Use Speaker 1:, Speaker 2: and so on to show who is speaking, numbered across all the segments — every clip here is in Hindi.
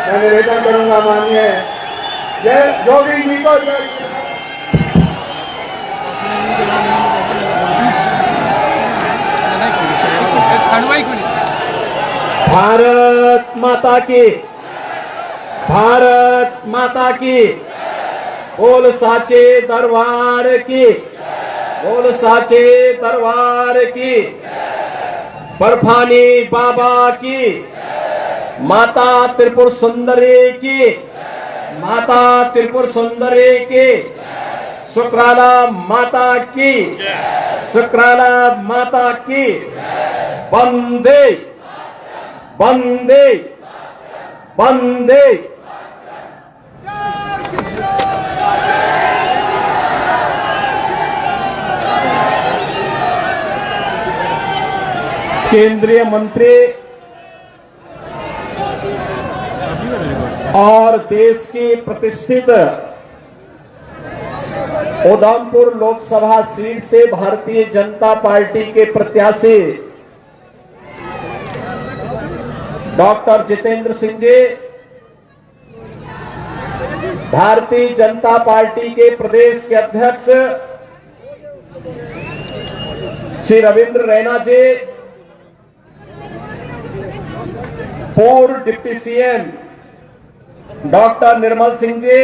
Speaker 1: मैं निवेदन करूंगा माननीय जय जोगी जी को भारत माता की, भारत माता की, बोल साचे दरबार की, बोल साचे दरबार की, बर्फानी बाबा की, माता त्रिपुर सुंदरी की, माता त्रिपुर सुंदरी की, शुक्राला माता की, शुक्राला माता की, वंदे वंदे वंदे। केंद्रीय मंत्री और देश की प्रतिष्ठित उधमपुर लोकसभा सीट से भारतीय जनता पार्टी के प्रत्याशी डॉक्टर जितेंद्र सिंह जी, भारतीय जनता पार्टी के प्रदेश के अध्यक्ष श्री रविंद्र रैना जी, पूर्व deputy CM doctor Nirmal Singh ji,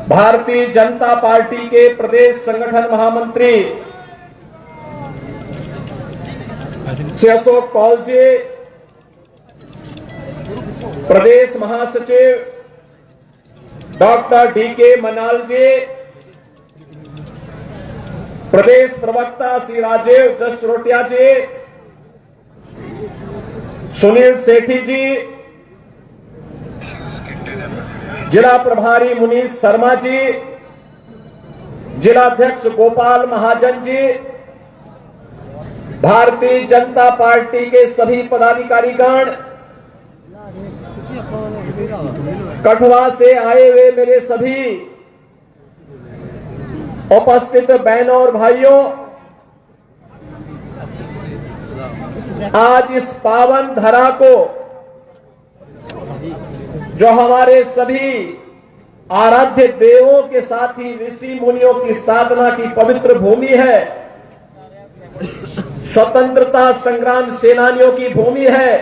Speaker 1: Bharatiya Janata party के प्रदेश संगठन महामंत्री श्री अशोक कौल जी, प्रदेश महासचिव डॉक्टर डीके मनाल जी, प्रदेश प्रवक्ता श्री राजीव जसरोटिया जी, सुनील सेठी जी, जिला प्रभारी मुनीश शर्मा जी, जिलाध्यक्ष गोपाल महाजन जी, भारतीय जनता पार्टी के सभी पदाधिकारीगण, कठुआ से आए हुए मेरे सभी उपस्थित बहनों और भाइयों, आज इस पावन धरा को, जो हमारे सभी आराध्य देवों के साथ ही ऋषि मुनियों की साधना की पवित्र भूमि है, स्वतंत्रता संग्राम सेनानियों की भूमि है,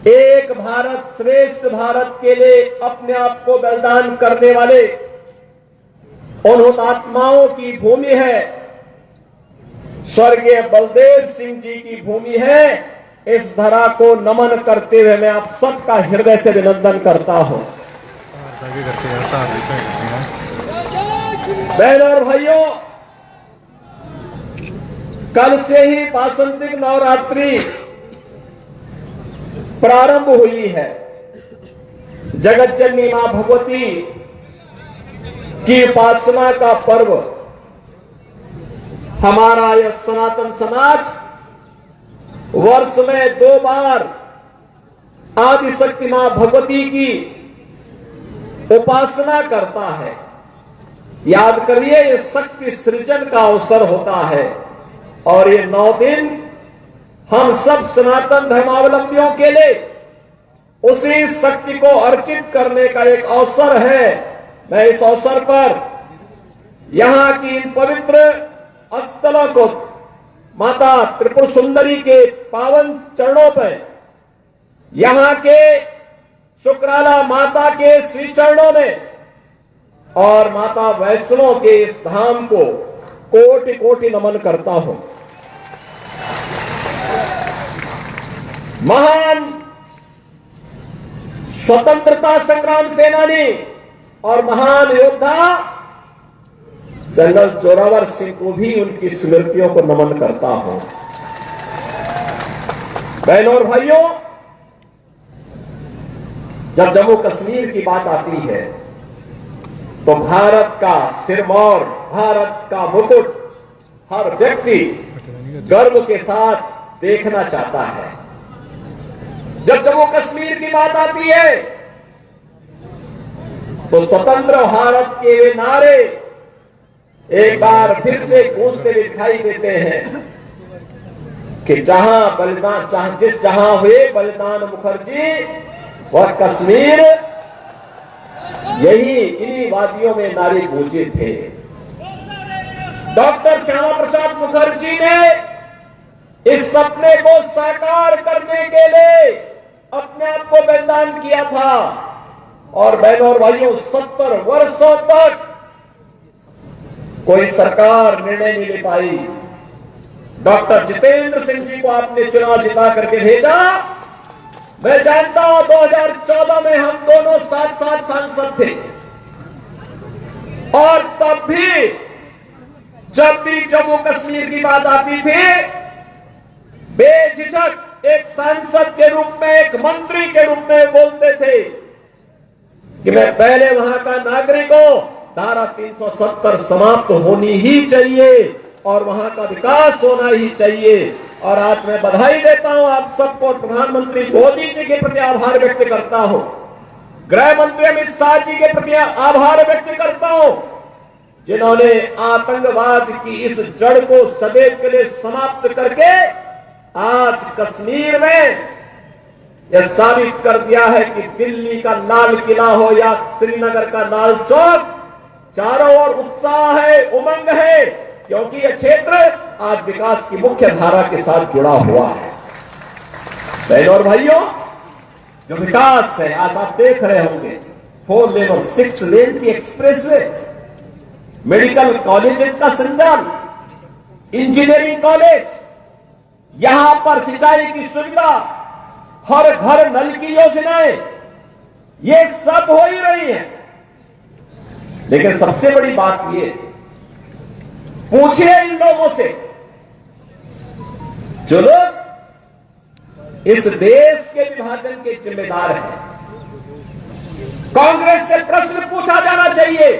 Speaker 1: एक भारत श्रेष्ठ भारत के लिए अपने आप को बलिदान करने वाले उन हुतात्माओं की भूमि है, स्वर्गीय बलदेव सिंह जी की भूमि है। इस धरा को नमन करते हुए मैं आप सबका हृदय से अभिनंदन करता हूं। बहनों और भाइयों, कल से ही वासंतिक नवरात्रि प्रारंभ हुई है। जगत जननी मां भगवती की उपासना का पर्व हमारा यह सनातन समाज वर्ष में 2 बार आदिशक्ति मां भगवती की उपासना करता है। याद करिए, ये शक्ति सृजन का अवसर होता है और ये 9 दिन हम सब सनातन धर्मावलंबियों के लिए उसी शक्ति को अर्चित करने का एक अवसर है। मैं इस अवसर पर यहां की इन पवित्र स्थलों को माता त्रिपुर सुंदरी के पावन चरणों पर, यहां के शुक्राला माता के श्री चरणों में और माता वैष्णो के इस धाम को कोटि कोटि नमन करता हूं। महान स्वतंत्रता संग्राम सेनानी और महान योद्धा जनरल जोरावर सिंह को भी उनकी स्मृतियों को नमन करता हूं। बहनों और भाइयों, जब जम्मू कश्मीर की बात आती है तो भारत का सिरमौर, भारत का मुकुट हर व्यक्ति गर्व के साथ देखना चाहता है। जब जम्मू कश्मीर की बात आती है तो स्वतंत्र भारत के वे नारे एक बार फिर से गूंजते दिखाई देते हैं कि जहां हुए बलिदान मुखर्जी और कश्मीर, यही इन्हीं वादियों में नारी गूंजे थे। डॉक्टर श्यामा प्रसाद मुखर्जी ने इस सपने को साकार करने के लिए अपने आप को बलिदान किया था। और बहनों और भाइयों, 70 वर्षों तक कोई सरकार निर्णय नहीं ले पाई। डॉक्टर जितेंद्र सिंह जी को आपने चुनाव जिता करके भेजा। मैं जानता हूं 2014 में हम दोनों साथ साथ सांसद थे, और तब भी जब भी जम्मू कश्मीर की बात आती थी, बेझिझक एक सांसद के रूप में, एक मंत्री के रूप में बोलते थे कि मैं पहले वहां का नागरिक हूं, धारा 370 समाप्त होनी ही चाहिए और वहां का विकास होना ही चाहिए। और आज मैं बधाई देता हूं आप सबको, प्रधानमंत्री मोदी जी के प्रति आभार व्यक्त करता हूं, गृह मंत्री अमित शाह जी के प्रति आभार व्यक्त करता हूं, जिन्होंने आतंकवाद की इस जड़ को सदैव के लिए समाप्त करके आज कश्मीर में यह साबित कर दिया है कि दिल्ली का लाल किला हो या श्रीनगर का लाल चौक, चारों ओर उत्साह है, उमंग है, क्योंकि यह क्षेत्र आज विकास की मुख्य धारा के साथ जुड़ा हुआ है। बहनों और भाइयों, जो विकास है आज आप देख रहे होंगे, 4 लेन और 6 लेन की एक्सप्रेसवे, मेडिकल कॉलेजेस का संचालन, इंजीनियरिंग कॉलेज, यहां पर सिंचाई की सुविधा, हर घर नल की योजनाएं, ये सब हो ही रही है। लेकिन सबसे बड़ी बात ये, पूछिए इन लोगों से जो लोग इस देश के विभाजन के जिम्मेदार हैं, कांग्रेस से प्रश्न पूछा जाना चाहिए,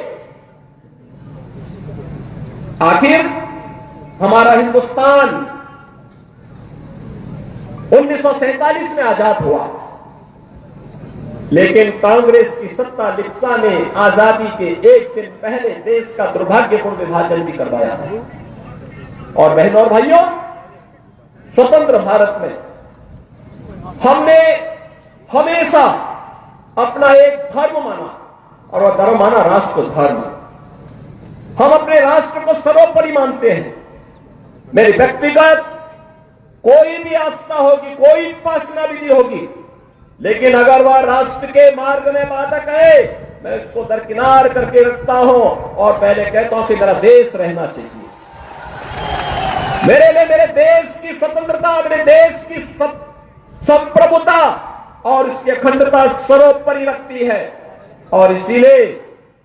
Speaker 1: आखिर हमारा हिंदुस्तान 1947 में आजाद हुआ, लेकिन कांग्रेस की सत्ता लिप्सा ने आजादी के एक दिन पहले देश का दुर्भाग्यपूर्ण विभाजन भी करवाया है। और बहनों और भाइयों, स्वतंत्र भारत में हमने हमेशा अपना एक धर्म माना, और वह धर्म माना राष्ट्र धर्म। हम अपने राष्ट्र को सर्वोपरि मानते हैं। मेरी व्यक्तिगत कोई भी आस्था होगी, कोई उपासना विधि होगी, लेकिन अगर वह राष्ट्र के मार्ग में बाधक है, मैं उसको दरकिनार करके रखता हूं और पहले कहता हूं कि मेरा देश रहना चाहिए। मेरे लिए मेरे देश की स्वतंत्रता, मेरे देश की संप्रभुता और इसकी अखंडता सर्वोपरि रखती है। और इसीलिए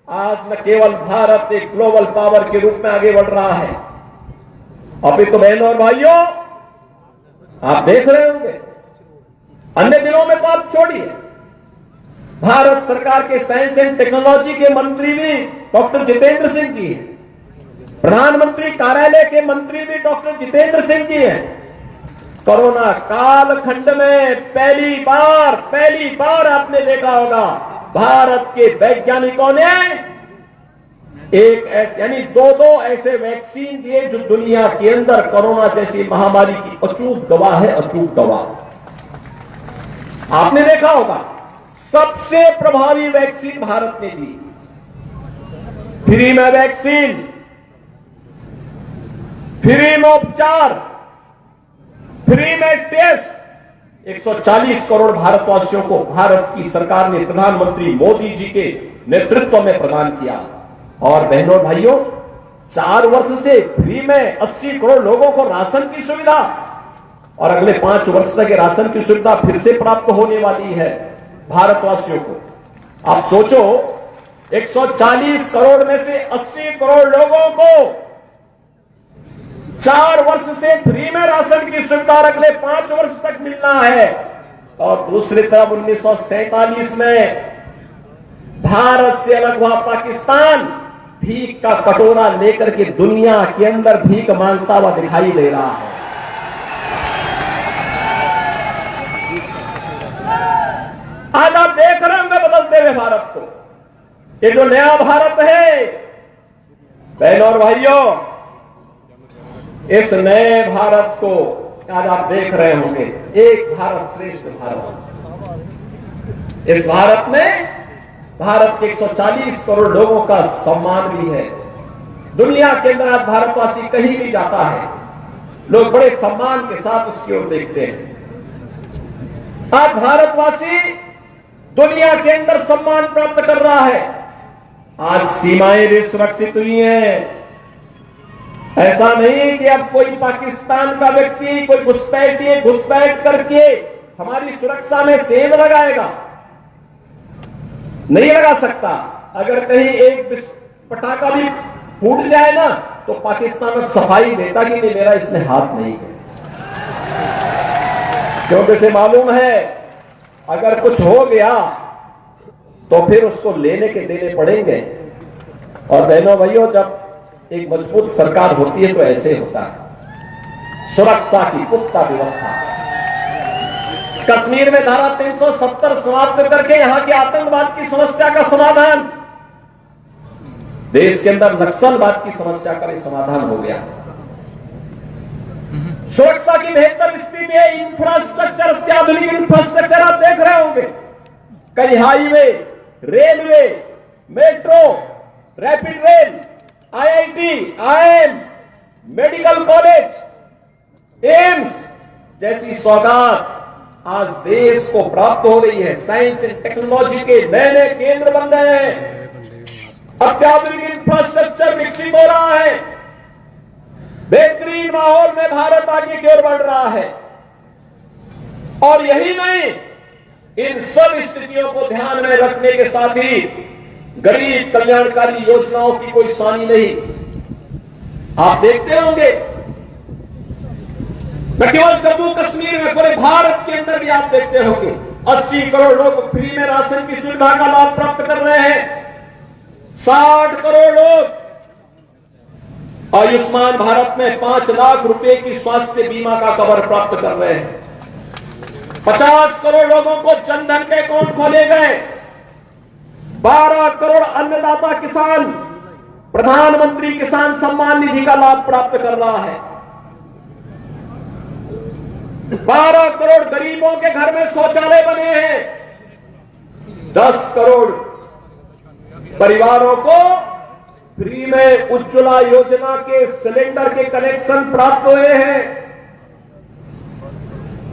Speaker 1: आज न केवल भारत एक ग्लोबल पावर के रूप में आगे बढ़ रहा है, अभी तो बहनों और भाइयों आप देख रहे होंगे, अन्य दिनों में तो आप छोड़िए, भारत सरकार के साइंस एंड टेक्नोलॉजी के मंत्री भी डॉक्टर जितेंद्र सिंह जी हैं, प्रधानमंत्री कार्यालय के मंत्री भी डॉक्टर जितेंद्र सिंह जी हैं। कोरोना कालखंड में पहली बार आपने देखा होगा, भारत के वैज्ञानिकों ने यानी दो ऐसे वैक्सीन दिए जो दुनिया के अंदर कोरोना जैसी महामारी की अचूक गवाह है, अचूक गवाह। आपने देखा होगा, सबसे प्रभावी वैक्सीन भारत ने दी, फ्री में वैक्सीन, फ्री में उपचार, फ्री में टेस्ट, 140 करोड़ भारतवासियों को भारत की सरकार ने प्रधानमंत्री मोदी जी के नेतृत्व में प्रदान किया। और बहनों भाइयों, 4 वर्ष से फ्री में 80 करोड़ लोगों को राशन की सुविधा, और अगले 5 वर्ष तक राशन की सुविधा फिर से प्राप्त होने वाली है भारतवासियों को। आप सोचो, 140 करोड़ में से 80 करोड़ लोगों को 4 वर्ष से फ्री में राशन की सुविधा अगले 5 वर्ष तक मिलना है। और दूसरी तरफ 1947 में भारत से अलग हुआ पाकिस्तान भीख का कटोरा लेकर के दुनिया के अंदर भीख मांगता हुआ दिखाई दे रहा है। आज आप देख रहे होंगे बदलते हुए भारत को, ये जो नया भारत है, बहनों और भाइयों, इस नए भारत को आज आप देख रहे होंगे एक भारत श्रेष्ठ भारत। इस भारत में भारत के 140 करोड़ लोगों का सम्मान भी है। दुनिया के अंदर आज भारतवासी कहीं भी जाता है, लोग बड़े सम्मान के साथ उसकी ओर देखते हैं। आज भारतवासी दुनिया के अंदर सम्मान प्राप्त कर रहा है। आज सीमाएं भी सुरक्षित हुई हैं। ऐसा नहीं कि अब कोई पाकिस्तान का व्यक्ति कोई घुसपैठ करके हमारी सुरक्षा में सेंध लगाएगा, नहीं लगा सकता। अगर कहीं एक पटाखा भी फूट जाए ना तो पाकिस्तान में सफाई देता कि नहीं मेरा इसने हाथ नहीं किया, क्योंकि उसे मालूम है अगर कुछ हो गया तो फिर उसको लेने के देने पड़ेंगे। और बहनों भाइयों, जब एक मजबूत सरकार होती है तो ऐसे होता है। सुरक्षा की पुख्ता व्यवस्था, कश्मीर में धारा 370 समाप्त करके यहां की आतंकवाद की समस्या का समाधान, देश के अंदर नक्सलवाद की समस्या का भी समाधान हो गया। सुरक्षा की बेहतर स्थिति है। इंफ्रास्ट्रक्चर, अत्याधुनिक इंफ्रास्ट्रक्चर आप देख रहे होंगे, कई highway, railway, metro, rapid rail, IIT, IIM, medical college, AIIMS जैसी सौगात आज देश को प्राप्त हो रही है। साइंस एंड टेक्नोलॉजी के नए नए केंद्र बन रहे हैं, अत्याधुनिक इंफ्रास्ट्रक्चर विकसित हो रहा है, बेहतरीन माहौल में भारत आगे की ओर बढ़ रहा है। और यही नहीं, इन सब स्थितियों को ध्यान में रखने के साथ ही गरीब कल्याणकारी योजनाओं की कोई सानी नहीं। आप देखते होंगे न केवल जम्मू कश्मीर में, पूरे भारत के अंदर भी आप देखते होंगे 80 करोड़ लोग फ्री में राशन की सुविधा का लाभ प्राप्त कर रहे हैं। 60 करोड़ लोग आयुष्मान भारत में 5 लाख रुपए की स्वास्थ्य बीमा का कवर प्राप्त कर रहे हैं। 50 करोड़ लोगों को जनधन के अकाउंट खोले गए। 12 करोड़ अन्नदाता किसान प्रधानमंत्री किसान सम्मान निधि का लाभ प्राप्त कर रहा है। 12 करोड़ गरीबों के घर में शौचालय बने हैं। 10 करोड़ परिवारों को फ्री में उज्ज्वला योजना के सिलेंडर के कनेक्शन प्राप्त हुए हैं।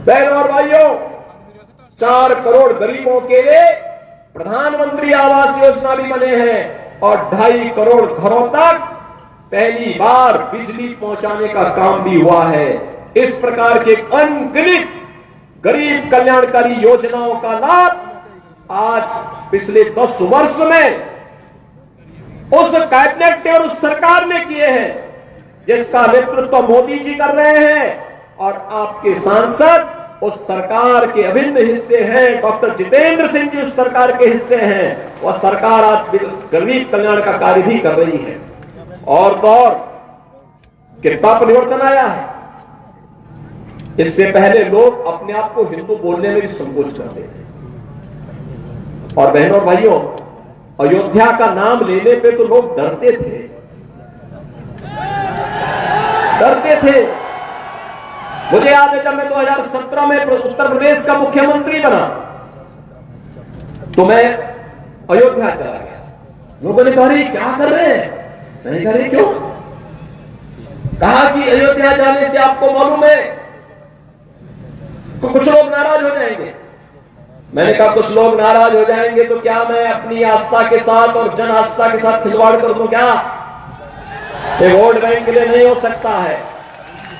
Speaker 1: बहनों और भाइयों, 4 करोड़ गरीबों के लिए प्रधानमंत्री आवास योजना भी बने हैं और 2.5 करोड़ घरों तक पहली बार बिजली पहुंचाने का काम भी हुआ है। इस प्रकार के अनगिनत गरीब कल्याणकारी योजनाओं का लाभ आज पिछले 10 वर्ष में उस कैबिनेट ने और उस सरकार ने किए हैं, जिसका नेतृत्व मोदी जी कर रहे हैं। और आपके सांसद उस सरकार के अभिन्न हिस्से हैं। डॉक्टर जितेंद्र सिंह जी उस सरकार के हिस्से हैं। वह सरकार आज गरीब कल्याण का कार्य भी कर रही है। और तो और कितना परिवर्तन आया है। इससे पहले लोग अपने आप को हिंदू बोलने में भी संकोच करते थे। और बहनों और भाइयों, अयोध्या का नाम लेने पे तो लोग डरते थे। मुझे याद है जब मैं 2017 में उत्तर प्रदेश का मुख्यमंत्री बना तो मैं अयोध्या चला गया। लोगों ने कहा रही क्या कर रहे हैं, मैंने कहा रही क्यों, कहा कि अयोध्या जाने से आपको मालूम है तो कुछ लोग नाराज हो जाएंगे। मैंने कहा कुछ लोग नाराज हो जाएंगे तो क्या मैं अपनी आस्था के साथ और जन आस्था के साथ खिलवाड़ कर दूं क्या? ये वोट बैंक के लिए नहीं हो सकता है।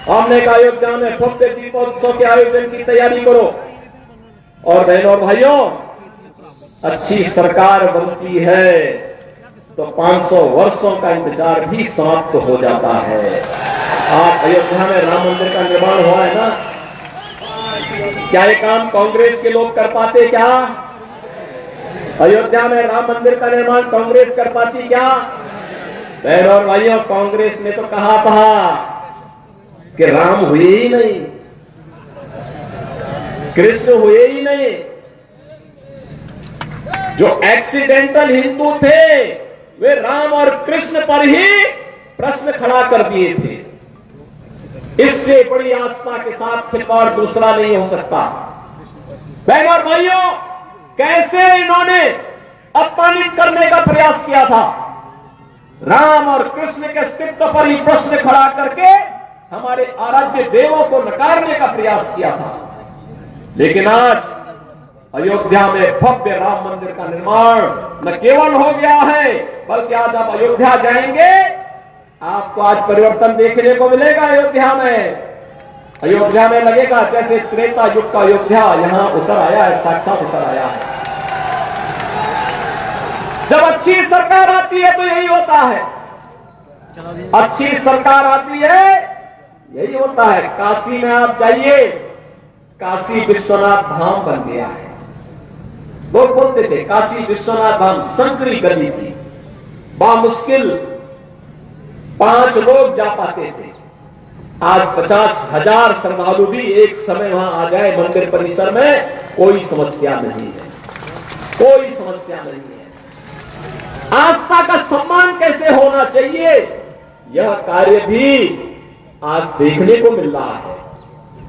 Speaker 1: हमने कहा अयोध्या में भव्य दीपोत्सव के आयोजन की तैयारी करो। और बहनों और भाइयों, अच्छी सरकार बनती है तो 500 वर्षों का इंतजार भी समाप्त हो जाता है। आप अयोध्या में राम मंदिर का निर्माण हुआ है ना, क्या ये काम कांग्रेस के लोग कर पाते क्या? अयोध्या में राम मंदिर का निर्माण कांग्रेस कर पाती क्या? बहनों और भाइयों, कांग्रेस ने तो कहा था कि राम हुए ही नहीं, कृष्ण हुए ही नहीं। जो एक्सीडेंटल हिंदू थे वे राम और कृष्ण पर ही प्रश्न खड़ा कर दिए थे। इससे बड़ी आस्था के साथ खिलवाड़ दूसरा नहीं हो सकता। बहनों और भाइयों, कैसे इन्होंने अपमानित करने का प्रयास किया था। राम और कृष्ण के अस्तित्व पर ही प्रश्न खड़ा करके हमारे आराध्य देवों को नकारने का प्रयास किया था। लेकिन आज अयोध्या में भव्य राम मंदिर का निर्माण न केवल हो गया है, बल्कि आज आप अयोध्या जाएंगे, आपको आज परिवर्तन देखने को मिलेगा। अयोध्या में लगेगा जैसे त्रेता युग का अयोध्या यहां उतर आया है, साक्षात उतर आया है। जब अच्छी सरकार आती है तो यही होता है, अच्छी सरकार आती है यही होता है। काशी में आप जाइए, काशी विश्वनाथ धाम बन गया है। लोग बोलते थे काशी विश्वनाथ धाम संकरी गली थी, बामुश्किल 5 लोग जा पाते थे। आज 50,000 श्रद्धालु भी एक समय वहां आ जाए मंदिर परिसर में, कोई समस्या नहीं है, कोई समस्या नहीं है। आस्था का सम्मान कैसे होना चाहिए, यह कार्य भी आज देखने को मिल रहा है।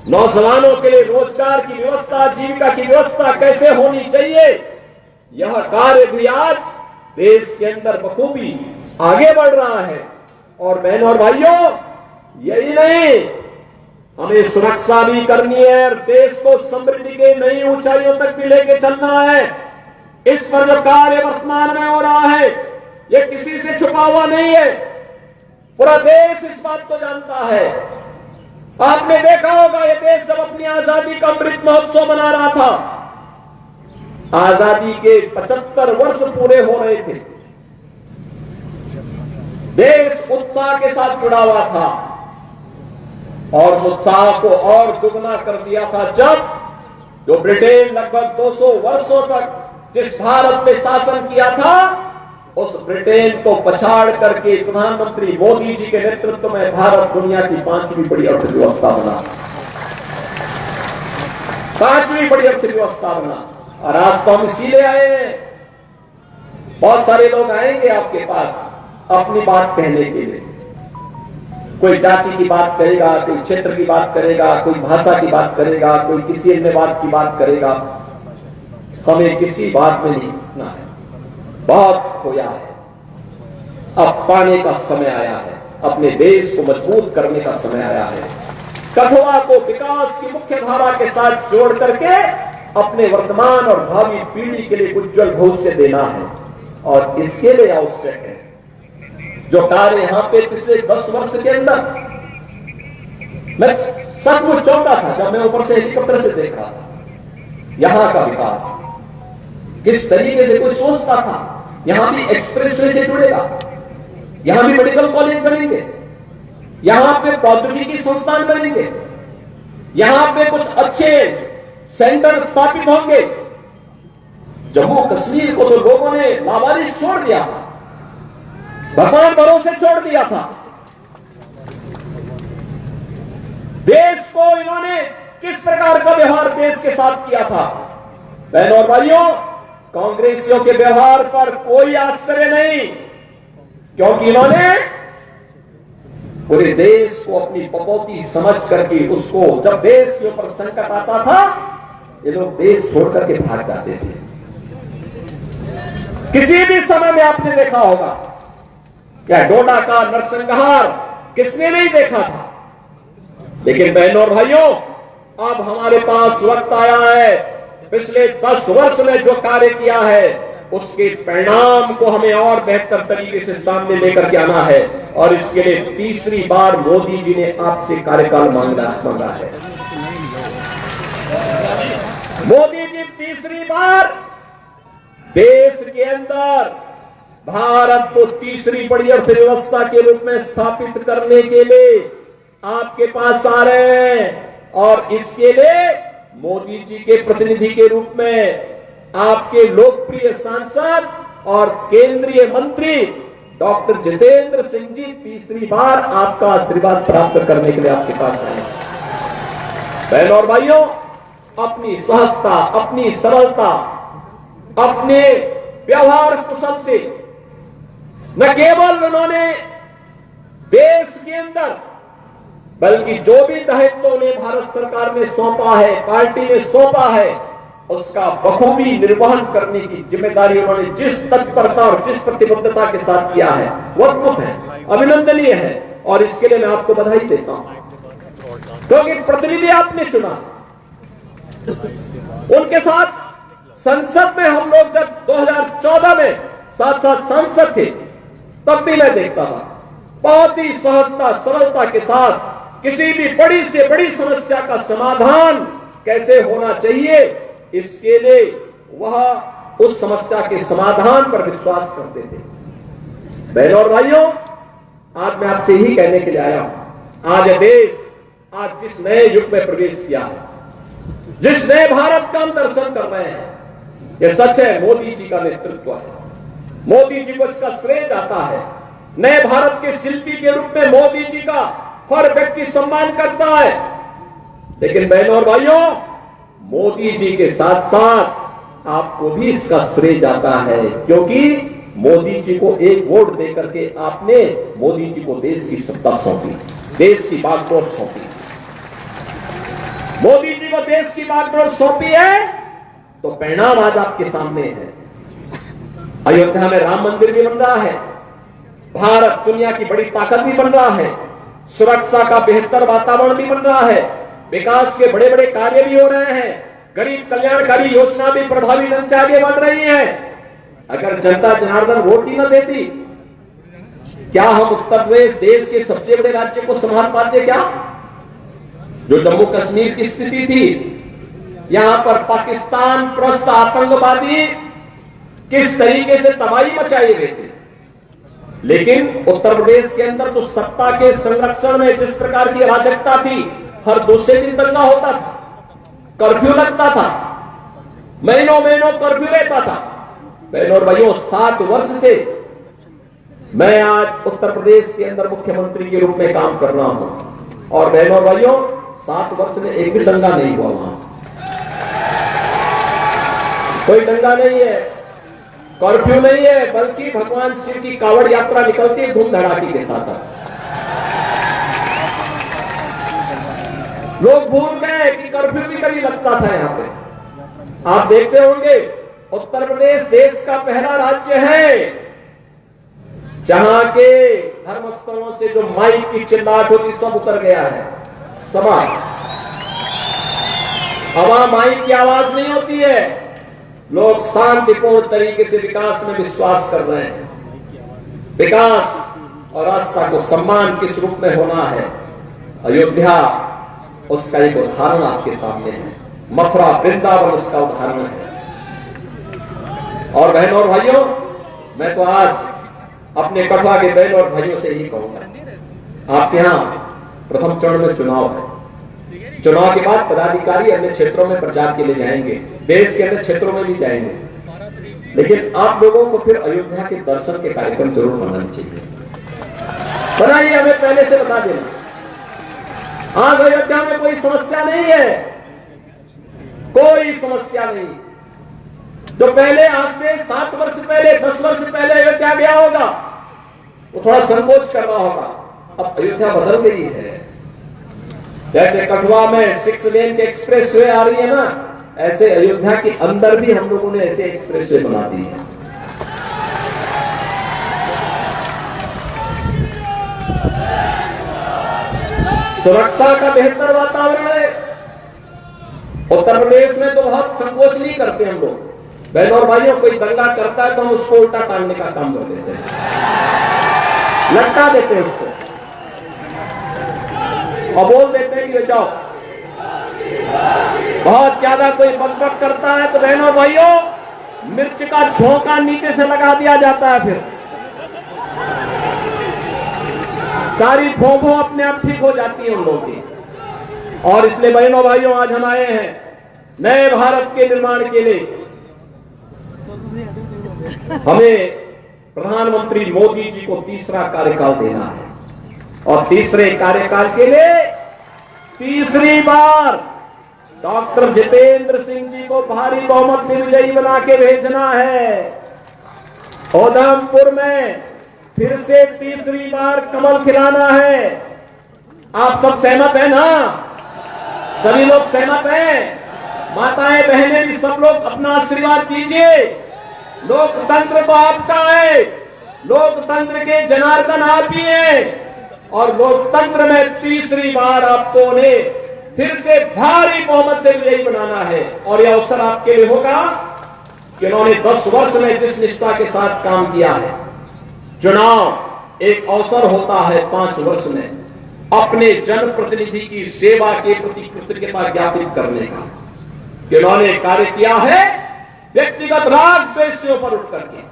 Speaker 1: नौजवानों के लिए रोजगार की व्यवस्था, जीविका की व्यवस्था कैसे होनी चाहिए, यह कार्य भी आज देश के अंदर बखूबी आगे बढ़ रहा है। और बहनों और भाइयों, यही नहीं, हमें सुरक्षा भी करनी है और देश को समृद्धि के नई ऊंचाइयों तक भी लेके चलना है। इस पर जो कार्य वर्तमान में हो रहा है, यह किसी से छुपा हुआ नहीं है, पूरा देश इस बात को जानता है। आपने देखा होगा, यह देश जब अपनी आजादी का अमृत महोत्सव मना रहा था, आजादी के 75 वर्ष पूरे हो रहे थे, देश उत्साह के साथ जुड़ा हुआ था और उस उत्साह को और दुगना कर दिया था जब जो ब्रिटेन लगभग 200 वर्षों तक जिस भारत में शासन किया था, उस ब्रिटेन को पछाड़ करके प्रधानमंत्री मोदी जी के नेतृत्व में भारत दुनिया की 5वीं बड़ी अर्थव्यवस्था बना, 5वीं बड़ी अर्थव्यवस्था बना। और आज तो हम इसीलिए आए हैं। बहुत सारे लोग आएंगे आपके पास अपनी बात कहने के लिए, कोई जाति की बात करेगा, कोई क्षेत्र की बात करेगा, कोई भाषा की बात करेगा, कोई किसी अन्य बात की बात करेगा। हमें किसी बात में नहीं रुकना है, बहुत खोया है, अब पाने का समय आया है, अपने देश को मजबूत करने का समय आया है। कठुआ को विकास की मुख्य धारा के साथ जोड़ करके अपने वर्तमान और भावी पीढ़ी के लिए उज्जवल भविष्य देना है। और इसके लिए आवश्यक है जो कार्य यहां पे पिछले 10 वर्ष के अंदर मैं सचमुच चौंका था जब मैं ऊपर से हेलीकॉप्टर से देख रहा था। यहां का विकास किस तरीके से कोई सोचता था, यहां भी एक्सप्रेसवे से जुड़ेगा, यहां भी मेडिकल कॉलेज बनेंगे, यहां पे प्रौद्योगिकी संस्थान बनेंगे, यहां पे कुछ अच्छे सेंटर स्थापित होंगे। जम्मू कश्मीर को तो लोगों ने लावारिस छोड़ दिया था, भगवान भरोसे छोड़ दिया था। देश को इन्होंने किस प्रकार का व्यवहार देश के साथ किया था। बहनों और भाइयों, कांग्रेसियों के व्यवहार पर कोई आश्चर्य नहीं, क्योंकि इन्होंने पूरे देश को अपनी पपौती समझ करके उसको, जब देश के ऊपर संकट आता था, ये लोग देश छोड़ करके भाग जाते थे। किसी भी समय में आपने देखा होगा, क्या डोडा का नरसंहार किसने नहीं देखा था। लेकिन बहनों और भाइयों, अब हमारे पास वक्त आया है, पिछले 10 वर्ष में जो कार्य किया है उसके परिणाम को हमें और बेहतर तरीके से सामने लेकर के आना है। और इसके लिए तीसरी बार मोदी जी ने आपसे कार्यकाल मांगा है। मोदी जी तीसरी बार देश के अंदर भारत को तीसरी बड़ी अर्थव्यवस्था के रूप में स्थापित करने के लिए आपके पास आ रहे हैं। और इसके लिए मोदी जी के प्रतिनिधि के रूप में आपके लोकप्रिय सांसद और केंद्रीय मंत्री डॉक्टर जितेंद्र सिंह जी तीसरी बार आपका आशीर्वाद प्राप्त करने के लिए आपके पास आए। बहनों और भाइयों, अपनी सहजता, अपनी सरलता, अपने व्यवहार कुशल से न केवल उन्होंने देश के अंदर बल्कि जो भी दायित्व उन्हें भारत सरकार ने सौंपा है, पार्टी ने सौंपा है, उसका बखूबी निर्वहन करने की जिम्मेदारी उन्होंने जिस तत्परता और जिस प्रतिबद्धता के साथ किया है वो अद्भुत है, अभिनंदनीय है। और इसके लिए मैं आपको बधाई देता हूं, क्योंकि प्रतिनिधि आपने चुना। उनके साथ संसद में हम लोग जब 2014 में साथ साथ सांसद थे, तब भी मैं देखता था बहुत ही सहजता सरलता के साथ किसी भी बड़ी से बड़ी समस्या का समाधान कैसे होना चाहिए, इसके लिए वह उस समस्या के समाधान पर विश्वास करते थे। बहनों और भाइयों, आज मैं आपसे यही कहने के लिए आया हूं, आज देश आज जिस नए युग में प्रवेश किया है, जिस नए भारत का हम दर्शन कर रहे हैं, यह सच है मोदी जी का नेतृत्व है। मोदी जी को इसका श्रेय जाता है। नए भारत के शिल्पी के रूप में मोदी जी का हर व्यक्ति सम्मान करता है। लेकिन बहनों और भाइयों, मोदी जी के साथ साथ आपको भी इसका श्रेय जाता है, क्योंकि मोदी जी को एक वोट देकर के आपने मोदी जी को देश की सत्ता सौंपी, देश की बागडोर सौंपी। मोदी जी को देश की बागडोर सौंपी है तो परिणाम आज आपके सामने है। अयोध्या में राम मंदिर भी बन रहा है, भारत दुनिया की बड़ी ताकत भी बन रहा है, सुरक्षा का बेहतर वातावरण भी बन रहा है, विकास के बड़े बड़े कार्य भी हो रहे हैं, गरीब कल्याणकारी योजना भी प्रभावी ढंग से आगे बढ़ रही है। अगर जनता जनार्दन वोट ही न देती, क्या हम उत्तर प्रदेश देश के सबसे बड़े राज्य को संभाल पाते? क्या जो जम्मू कश्मीर की स्थिति थी, यहां पर पाकिस्तान प्रस्त आतंकवादी किस तरीके से तबाही मचाए हुए थे, लेकिन उत्तर प्रदेश के अंदर तो सत्ता के संरक्षण में जिस प्रकार की अराजकता थी, हर दूसरे दिन दंगा होता था, कर्फ्यू लगता था, महीनों महीनों कर्फ्यू रहता था। बहनों और भाइयों, 7 वर्ष से मैं आज उत्तर प्रदेश के अंदर मुख्यमंत्री के रूप में काम कर रहा हूं, और बहनों और भाइयों, 7 वर्ष में एक भी दंगा नहीं हुआ। वहां कोई दंगा नहीं है, कर्फ्यू नहीं है, बल्कि भगवान शिव की कावड़ यात्रा निकलती है धूम धड़ाके के साथ। लोग भूल गए कि कर्फ्यू भी कभी लगता था यहां पे। आप देखते होंगे, उत्तर प्रदेश देश का पहला राज्य है जहां के धर्मस्थलों से जो माइक की चिल्लाहट होती सब उतर गया है। समाज हवा माइक की आवाज नहीं होती है। लोग शांतिपूर्ण तरीके से विकास में विश्वास कर रहे हैं। विकास और आस्था को सम्मान किस रूप में होना है, अयोध्या उसका एक उदाहरण आपके सामने है, मथुरा वृंदावन उसका उदाहरण है। और बहनों और भाइयों, मैं तो आज अपने कटवा के बहनों और भाइयों से यही कहूंगा, आपके यहां प्रथम चरण में चुनाव है। चुनाव के बाद पदाधिकारी अन्य क्षेत्रों में प्रचार के लिए जाएंगे, देश के अन्य क्षेत्रों में भी जाएंगे, लेकिन आप लोगों को फिर अयोध्या के दर्शन के कार्यक्रम जरूर बनाने चाहिए। बनाइए, हमें पहले से बता देना। आज अयोध्या में कोई समस्या नहीं है, कोई समस्या नहीं। जो पहले आज से 7 वर्ष पहले 10 वर्ष पहले अयोध्या गया होगा वो थोड़ा संकोच कर रहा होगा। अब अयोध्या बदल गई है। जैसे कठुआ में 6 लेन के एक्सप्रेस वे आ रही है ना, ऐसे अयोध्या के अंदर भी हम लोगों ने ऐसे एक्सप्रेस वे बना दी है। सुरक्षा का बेहतर वातावरण है। उत्तर प्रदेश में तो बहुत संकोच नहीं करते हम लोग। बहनों और भाइयों, कोई दंगा करता है तो हम उसको उल्टा टांगने का काम कर देते हैं, लटका देते हैं उसको और बोल देते हैं कि बचाओ। बहुत ज्यादा कोई बकबक करता है तो बहनों भाइयों, मिर्च का झोंका नीचे से लगा दिया जाता है, फिर सारी भोंभो अपने आप ठीक हो जाती है उन लोगों की। और इसलिए बहनों भाइयों, आज हम आए हैं नए भारत के निर्माण के लिए। हमें प्रधानमंत्री मोदी जी को तीसरा कार्यकाल देना है, और तीसरे कार्यकाल के लिए तीसरी बार डॉक्टर जितेंद्र सिंह जी को भारी बहुमत से विजयी बना के भेजना है। उधमपुर में फिर से तीसरी बार कमल खिलाना है। आप सब सहमत हैं ना? सभी लोग सहमत हैं? माताएं बहनें भी सब लोग अपना आशीर्वाद दीजिए। लोकतंत्र तो आपका है, लोकतंत्र के जनार्दन आप ही हैं और लोकतंत्र में तीसरी बार आपको ने फिर से भारी बहुमत से विजयी बनाना है। और यह अवसर आपके लिए होगा कि उन्होंने 10 वर्ष में जिस निष्ठा के साथ काम किया है। चुनाव एक अवसर होता है 5 वर्ष में अपने जनप्रतिनिधि की सेवा के प्रति कृतज्ञता ज्ञापित करने का, कि उन्होंने कार्य किया है व्यक्तिगत राग द्वेष से ऊपर उठ करके,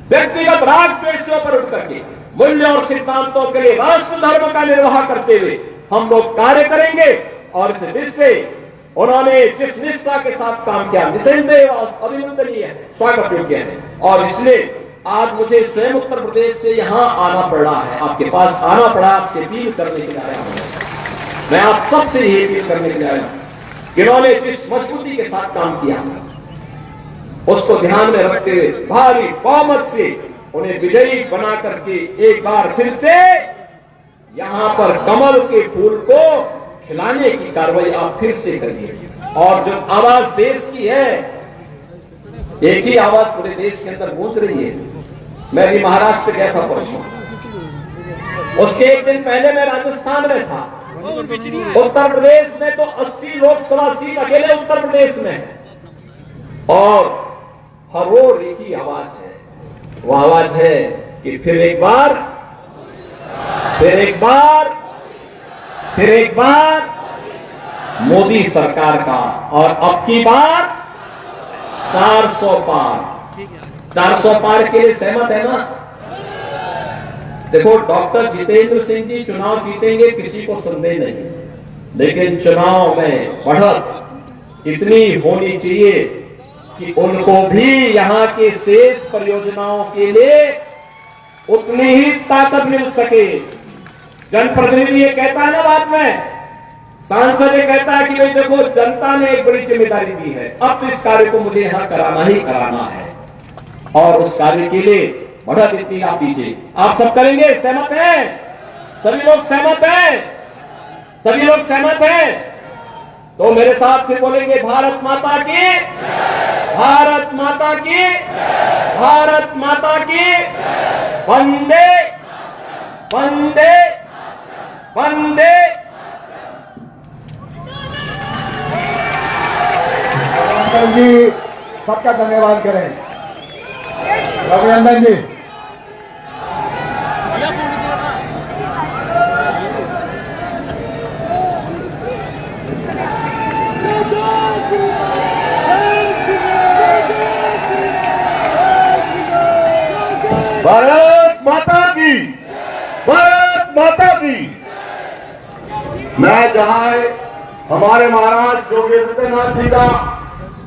Speaker 1: व्यक्तिगत राग द्वेष से ऊपर उठ करके मूल्य और सिद्धांतों के लिए राष्ट्र धर्म का निर्वाह करते हुए हम लोग कार्य करेंगे। और इस देश से उन्होंने जिस निष्ठा के साथ काम किया निसंदेह अभिनंदनीय है, स्वागत योग्य है। और इसलिए आज मुझे स्वयं उत्तर प्रदेश से यहां आना पड़ रहा है, आपके पास आना पड़ा, आपसे अपील करने के लिए आया हूं। मैं आप सबसे यही अपील करने के लिए आया हूं कि इन्होंने जिस मजबूती के साथ काम किया उसको ध्यान में रखते हुए भारी बहुमत से उन्हें विजयी बना करके एक बार फिर से यहां पर कमल के फूल को खिलाने की कार्रवाई आप फिर से करिए। और जो आवाज देश की है, एक ही आवाज पूरे देश के अंदर गूंज रही है। मैं भी महाराष्ट्र गया था परसों, उसके एक दिन पहले मैं राजस्थान में था। उत्तर प्रदेश में तो 80 लोकसभा सीट अकेले उत्तर प्रदेश में है और हर रोज एक ही आवाज है, वो आवाज है कि फिर एक बार, फिर एक बार, फिर एक बार मोदी सरकार का। और अब की बार 400 पार, 400 पार के लिए सहमत है ना? देखो, डॉक्टर जितेंद्र सिंह जी चुनाव जीतेंगे, किसी को संदेह नहीं, लेकिन चुनाव में बढ़त इतनी होनी चाहिए कि उनको भी यहां के शेष परियोजनाओं के लिए उतनी ही ताकत मिल सके। जनप्रतिनिधि ये कहता है ना, बाद में सांसद ये कहता है कि भाई देखो, जनता ने एक बड़ी जिम्मेदारी दी है, अब इस कार्य को मुझे यहां कराना ही कराना है और उस कार्य के लिए बढ़त इतनी आप दीजिए। आप सब करेंगे? सहमत हैं? सभी लोग सहमत हैं? सभी लोग सहमत हैं? तो मेरे साथ फिर बोलेंगे, भारत माता की, भारत माता की, भारत माता की, वंदे वंदे वंदे।
Speaker 2: अभिनंदन जी, सबका धन्यवाद करें। अभिनंदन जी,
Speaker 3: भारत माता की, भारत माता की। मैं जहां हमारे महाराज योगेंद्र नाथ जी का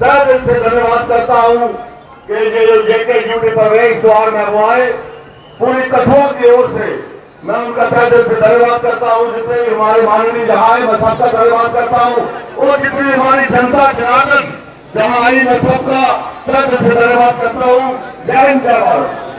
Speaker 3: तहे दिल से धन्यवाद करता हूं कि ये जो जेके ड्यूटी पर एक सवार में हुआए, पूरी कठुआ की ओर से मैं उनका तहे दिल से धन्यवाद करता हूं। जितने भी हमारे माननीय जहां मैं सबका धन्यवाद करता हूं और जितनी हमारी जनता जनार्दन जहां आई, मैं सबका तहे दिल से धन्यवाद करता हूं। जय हिंद, जय भारत।